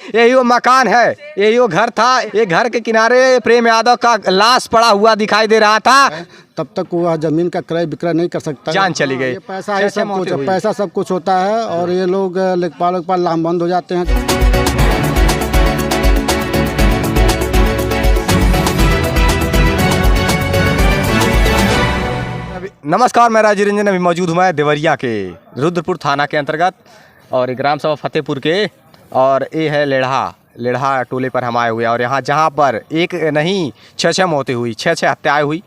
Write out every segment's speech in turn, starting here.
यही वो मकान है, यही वो घर था। ये घर के किनारे प्रेम यादव का लाश पड़ा हुआ दिखाई दे रहा था। तब तक वह जमीन का क्रय विक्रय नहीं कर सकता। जान चली गई। ये पैसा है, सब कुछ पैसा सब कुछ होता है और ये लोग लेखपाल लामबंद हो जाते हैं। नमस्कार, मैं राजीव रंजन। अभी मौजूद हूँ मैं देवरिया के रुद्रपुर थाना के अंतर्गत और ग्राम सभा फतेहपुर के, और ये है लेढ़ा टोले पर हम आए हुए हैं। और यहाँ जहाँ पर एक नहीं 6 मौतें हुई, 6 हत्याएं हुई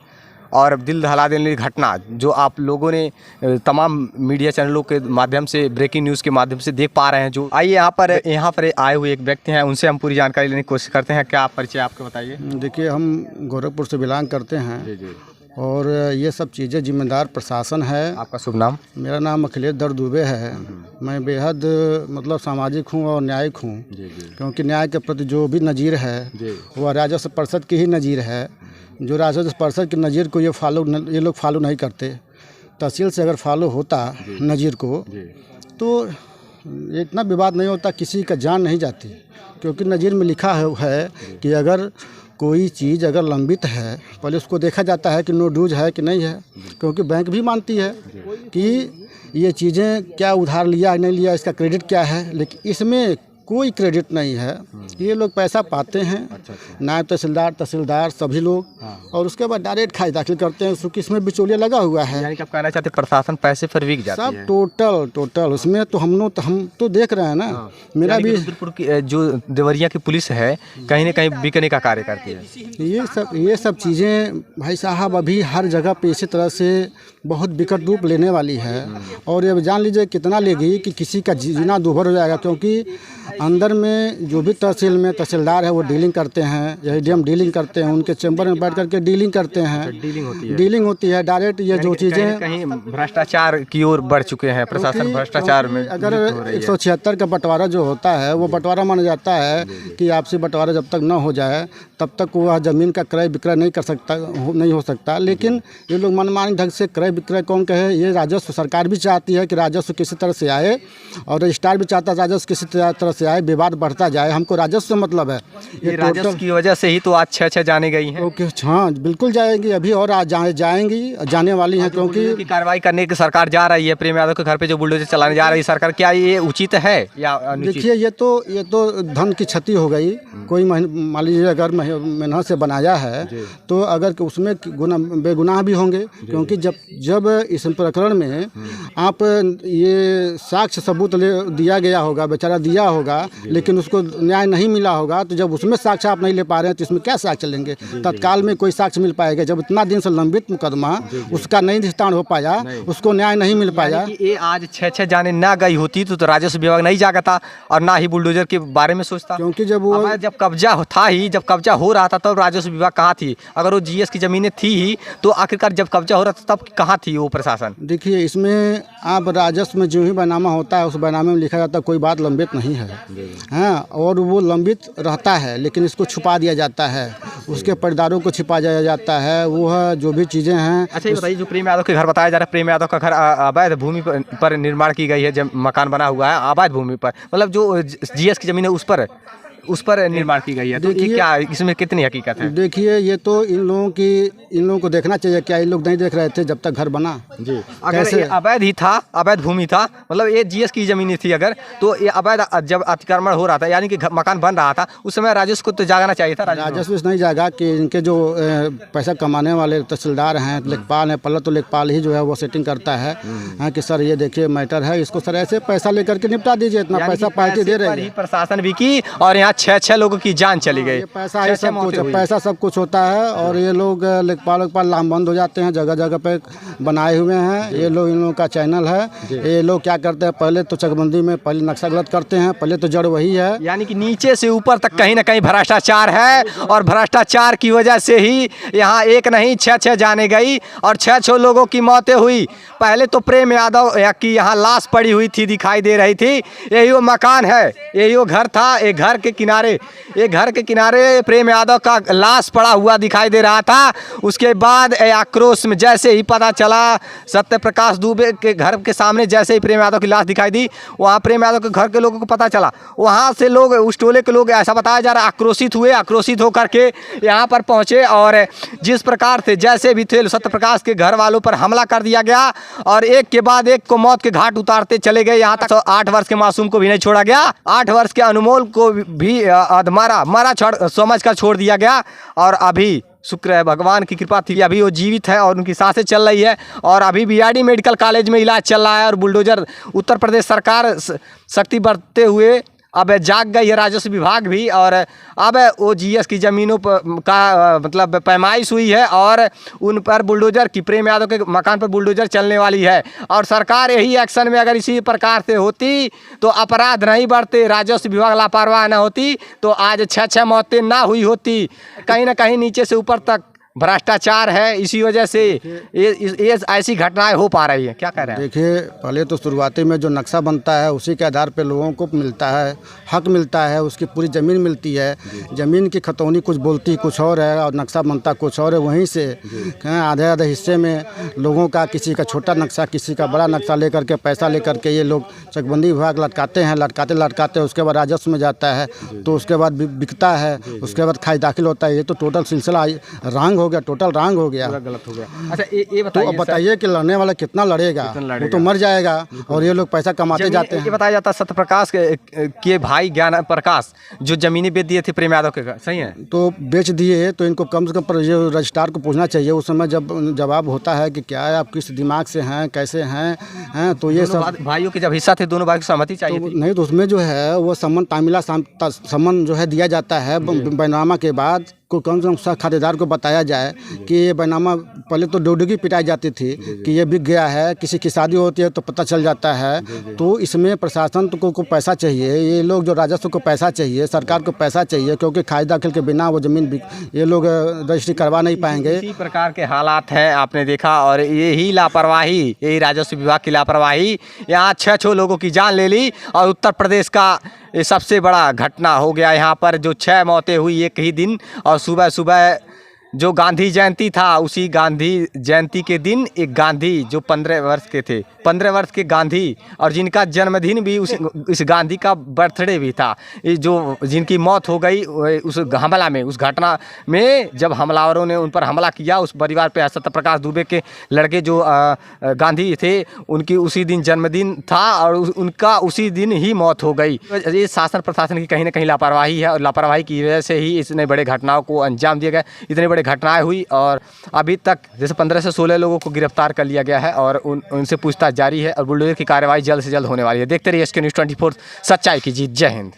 और दिल दहला देने वाली घटना जो आप लोगों ने तमाम मीडिया चैनलों के माध्यम से, ब्रेकिंग न्यूज़ के माध्यम से देख पा रहे हैं। जो आइए यहाँ पर आए हुए एक व्यक्ति हैं, उनसे हम पूरी जानकारी लेने की कोशिश करते हैं। क्या आप परिचय आपको बताइए। देखिए, हम गोरखपुर से बिलोंग करते हैं। जी। और ये सब चीज़ें जिम्मेदार प्रशासन है। आपका शुभ नाम? मेरा नाम अखिलेश दर दुबे है। मैं बेहद मतलब सामाजिक हूँ और न्यायिक हूँ, क्योंकि न्याय के प्रति जो भी नज़ीर है वह राजस्व परिषद की ही नज़ीर है। जो राजस्व परिषद की नज़ीर को ये लोग फॉलो नहीं करते। तहसील से अगर फॉलो होता नज़ीर को तो इतना विवाद नहीं होता, किसी का जान नहीं जाती। क्योंकि नज़ीर में लिखा है कि अगर कोई चीज़ अगर लंबित है, पहले उसको देखा जाता है कि नो ड्यूज है कि नहीं है। क्योंकि बैंक भी मानती है कि ये चीज़ें क्या उधार लिया नहीं लिया, इसका क्रेडिट क्या है, लेकिन इसमें कोई क्रेडिट नहीं है। ये लोग पैसा पाते हैं, नायब तहसीलदार सभी लोग, और उसके बाद डायरेक्ट खाई दाखिल करते हैं। उसको इसमें बिचौलिया लगा हुआ है। यानी कि आप कहना चाहते हैं प्रशासन पैसे पर बिक जाती है। सब टोटल उसमें तो हम तो देख रहे हैं ना। मेरा भी रुद्रपुर की जो देवरिया की पुलिस है कहीं ना कहीं बिकने का कार्य करती है। ये सब चीज़ें भाई साहब अभी हर जगह पे इसी तरह से बहुत विकट रूप लेने वाली है। और ये जान लीजिए कितना लेगी कि किसी का जीना दूभर हो जाएगा। क्योंकि अंदर में जो भी तहसील में तहसीलदार है वो डीलिंग करते हैं, एडीएम डीलिंग करते हैं, उनके चैम्बर में बैठ करके डीलिंग करते हैं। डीलिंग होती है डायरेक्ट। ये जो चीज़ें कहीं भ्रष्टाचार की ओर बढ़ चुके हैं, प्रशासन भ्रष्टाचार में। अगर 176 का बंटवारा जो होता है वो बंटवारा माना जाता है कि आपसी बंटवारा जब तक न हो जाए तब तक वह ज़मीन का क्रय विक्रय नहीं हो सकता। लेकिन ये लोग मनमानी ढंग से क्रय विक्रय कौन कहे। ये राजस्व सरकार भी चाहती है कि राजस्व किसी तरह से आए, और रजिस्ट्रार भी चाहता है राजस्व किसी तरह से आए, विवाद बढ़ता जाए। हमको राजस्व से मतलब है। ये राजस्व की वजह से ही तो आज 6 जाने गई हैं। ओके, हाँ बिल्कुल जाएंगी, अभी और आज जाएंगी, जाने वाली हैं। क्योंकि कार्रवाई करने की सरकार जा रही है। प्रेम यादव के घर पे जो बुलडोजर चलाने जा रही है सरकार, क्या ये उचित है या अनुचित? देखिए, ये तो धन की क्षति हो गई। कोई मान लीजिए अगर मेहनत से बनाया है तो अगर उसमें बेगुनाह भी होंगे। क्योंकि जब इस प्रकरण में आप ये साक्ष्य सबूत दिया गया होगा, बेचारा दिया होगा, लेकिन उसको न्याय नहीं मिला होगा, तो जब उसमें साक्ष्य आप नहीं ले पा रहे हैं तो इसमें क्या साक्ष्य लेंगे? तत्काल में कोई साक्ष्य मिल पाएगा? जब इतना दिन से लंबित मुकदमा उसका नहीं निस्तारण हो पाया, उसको न्याय नहीं मिल पाया। ये आज 6 जाने ना गई होती तो राजस्व विभाग नहीं जागता और ना ही बुलडोजर के बारे में सोचता। क्योंकि जब कब्जा हो रहा था तब राजस्व विभाग कहाँ थी? अगर वो जीएस की जमीनें थी ही तो आखिरकार जब कब्जा हो रहा था तब कहाँ थी वो प्रशासन? देखिए, इसमें आप राजस्व में जो ही बैनामा होता है उस बैनामे में लिखा जाता है कोई बात लंबित नहीं है। हाँ, और वो लंबित रहता है लेकिन इसको छुपा दिया जाता है, उसके पर्दारों को छिपा दिया जाता है। वो जो भी चीज़ें हैं। अच्छा, ये बताइए, जो प्रेम यादव के घर बताया जा रहा है, प्रेम यादव का घर अवैध भूमि पर निर्माण की गई है, जब मकान बना हुआ है अवैध भूमि पर, मतलब जो जीएस की जमीन है उस पर निर्माण की गई है। तो ये क्या, इसमें कितनी हकीकत है? देखिए, ये तो इन लोगों को देखना चाहिए। क्या ये लोग नहीं देख रहे थे जब तक घर बना? जी, अगर ये अवैध भूमि था, मतलब ये जीएस की जमीन थी अगर, तो ये अवैध जब अतिक्रमण हो रहा था यानी कि मकान बन रहा था उस समय राजस्व को तो जागना चाहिए था। राजस्व नहीं जागा कि इनके जो पैसा कमाने वाले तहसीलदार हैं, लेखपाल हैं, पहले तो लेखपाल ही जो है वो सेटिंग करता है कि सर ये देखिए मैटर है, इसको सर ऐसे पैसा लेकर के निपटा दीजिए, इतना पैसा पार्टी दे रही है। प्रशासन भी की और यहाँ 6 लोगों की जान चली गई। पैसा है, पैसा सब कुछ होता है। और ये लोग लेखपाल लामबंद हो जाते हैं, जगह जगह पे बनाए हुए हैं। ये लोग, इन लोगों का चैनल है। ये लोग क्या करते हैं, पहले तो चकबंदी में पहले नक्शा गलत करते हैं, पहले तो जड़ वही है। यानी कि नीचे से ऊपर तक कहीं ना कहीं भ्रष्टाचार है, और भ्रष्टाचार की वजह से ही यहाँ एक नहीं 6 जाने गई और 6 लोगों की मौतें हुई। पहले तो प्रेम यादव की यहाँ लाश पड़ी हुई थी, दिखाई दे रही थी। यही वो मकान है, यही वो घर था। ये घर के किनारे, एक घर के किनारे प्रेम यादव का लाश पड़ा हुआ दिखाई दे रहा था। उसके बाद आक्रोश में जैसे ही पता चला, सत्य प्रकाश दुबे के घर के सामने जैसे ही प्रेम यादव की लाश दिखाई दी, वहाँ प्रेम यादव के घर के लोगों को पता चला, वहाँ से लोग, उस टोले के लोग, ऐसा बताया जा रहा है, आक्रोशित हुए। आक्रोशित होकर के यहाँ पर पहुँचे और जिस प्रकार से जैसे भी थे सत्य प्रकाश के घर वालों पर हमला कर दिया गया और एक के बाद एक को मौत के घाट उतारते चले गए। यहाँ तक 8 वर्ष के मासूम को भी नहीं छोड़ा गया, 8 वर्ष के अनमोल को भी मरा समझ कर छोड़ दिया गया। और अभी शुक्र है, भगवान की कृपा थी, अभी वो जीवित है और उनकी सांसें चल रही है और अभी बीआरडी मेडिकल कॉलेज में इलाज चल रहा है। और बुलडोजर उत्तर प्रदेश सरकार शक्ति बरतते हुए अब जाग गई है, राजस्व विभाग भी, और अब OGS की ज़मीनों पर का मतलब पैमाइश हुई है और उन पर बुलडोजर की, प्रेम यादव के मकान पर बुलडोजर चलने वाली है। और सरकार यही एक्शन में अगर इसी प्रकार से होती तो अपराध नहीं बढ़ते, राजस्व विभाग लापरवाह न होती तो आज 6 मौतें ना हुई होती। कहीं ना कहीं नीचे से ऊपर तक भ्रष्टाचार है, इसी वजह से ये ऐसी घटनाएं हो पा रही है। क्या कह रहे हैं? देखिए, पहले तो शुरुआती में जो नक्शा बनता है उसी के आधार पर लोगों को मिलता है, हक मिलता है, उसकी पूरी ज़मीन मिलती है। ज़मीन की खतौनी कुछ बोलती कुछ और है और नक्शा बनता कुछ और है। वहीं से आधे हिस्से में लोगों का, किसी का छोटा नक्शा किसी का बड़ा नक्शा लेकर के, पैसा लेकर के ये लोग चकबंदी विभाग लटकाते हैं, लटकाते उसके बाद राजस्व में जाता है, तो उसके बाद बिकता है, उसके बाद खाई दाखिल होता है। ये तो टोटल सिलसिला रंग हो गया, टोटल रंग हो गया, गलत हो गया। अच्छा, ये तो अब बताइए कि लड़ने वाला कितना लड़ेगा, वो तो मर जाएगा और ये लोग पैसा कमाते जाते हैं। ये बताया जाता है सत्य प्रकाश के भाई ज्ञान प्रकाश जो जमीनें बेच दिए थे प्रेम यादव के, सही है? तो बेच दिए तो इनको कम से कम पर ये रजिस्ट्रार को पूछना चाहिए उस समय, जब जवाब होता है कि क्या है, आप किस दिमाग से हैं, कैसे हैं, तो ये सब भाइयों के जब हिस्सा थे दोनों भाई की सहमति चाहिए थी। नहीं, तो उसमें जो है वो सम्मन तामिला सम्मन जो है दिया जाता है बैनामा के बाद को कम से कम खातेदार को बताया जाए कि ये बैनामा, पहले तो डोडगी पिटाई जाती थी कि ये बिक गया है, किसी की शादी होती है तो पता चल जाता है। तो इसमें प्रशासन को पैसा चाहिए, ये लोग जो राजस्व को पैसा चाहिए, सरकार को पैसा चाहिए, क्योंकि खाई दाखिल के बिना वो ज़मीन ये लोग रजिस्ट्री करवा नहीं पाएंगे। इसी प्रकार के हालात हैं, आपने देखा, और यही लापरवाही, यही राजस्व विभाग की लापरवाही यहाँ 6 लोगों की जान ले ली। और उत्तर प्रदेश का ये सबसे बड़ा घटना हो गया यहाँ पर, जो 6 मौतें हुई एक ही दिन। और सुबह सुबह जो गांधी जयंती था, उसी गांधी जयंती के दिन एक गांधी जो 15 वर्ष के थे, 15 वर्ष के गांधी, और जिनका जन्मदिन भी इस गांधी का बर्थडे भी था, ये जो जिनकी मौत हो गई उस हमला में, उस घटना में जब हमलावरों ने उन पर हमला किया, उस परिवार पे, सत्य प्रकाश दुबे के लड़के जो गांधी थे, उनकी उसी दिन जन्मदिन था और उनका उसी दिन ही मौत हो गई। ये शासन प्रशासन की कहीं ना कहीं लापरवाही है और लापरवाही की वजह से ही इतने बड़े घटनाओं को अंजाम दिया गया, इतने घटनाएं हुई। और अभी तक जैसे 15 से 16 लोगों को गिरफ्तार कर लिया गया है और उनसे पूछताछ जारी है और बुलडोजर की कार्रवाई जल्द से जल्द होने वाली है। देखते रहिए SK News 24, सच्चाई की जीत। जय हिंद।